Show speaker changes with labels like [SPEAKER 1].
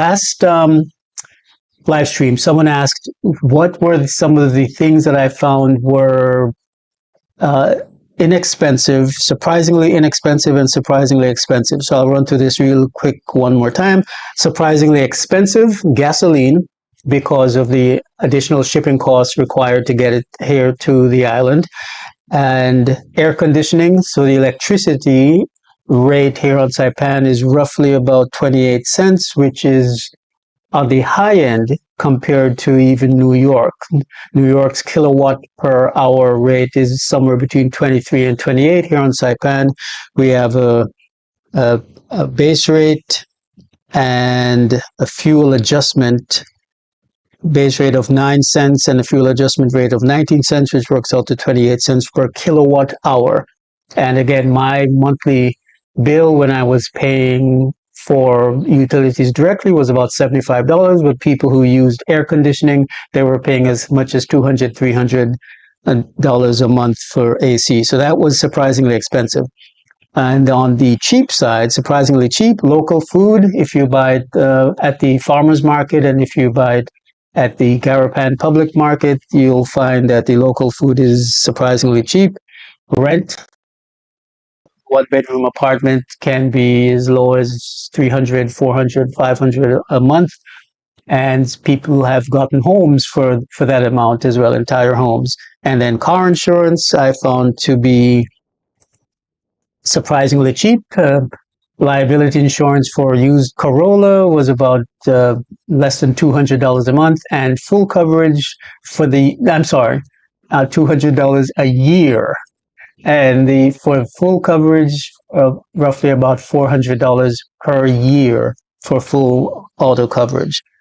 [SPEAKER 1] Last live stream, someone asked what were some of the things that I found were uh, inexpensive, surprisingly inexpensive, and surprisingly expensive. So I'll run through this real quick one more time. Surprisingly expensive gasoline because of the additional shipping costs required to get it here to the island, and air conditioning. So the electricity rate here on Saipan is roughly about 28 cents, which is on the high end compared to even New York. New York's kilowatt per hour rate is somewhere between 23 and 28. Here on Saipan, we have a base rate and a fuel adjustment base rate of 9 cents and a fuel adjustment rate of 19 cents, which works out to 28 cents per kilowatt hour. And again, my monthly bill when I was paying for utilities directly was about $75, but people who used air conditioning, they were paying as much as $200, $300 a month for AC. So that was surprisingly expensive. And on the cheap side, surprisingly cheap, local food, if you buy it at the farmer's market and if you buy it at the Garapan public market, you'll find that the local food is surprisingly cheap. Rent, one bedroom apartment can be as low as 300, 400, 500 a month. And people have gotten homes for that amount as well, entire homes. And then car insurance, I found to be surprisingly cheap. Liability insurance for used Corolla was about less than $200 a month, and full coverage for $200 a year, and for full coverage roughly about $400 per year for full auto coverage.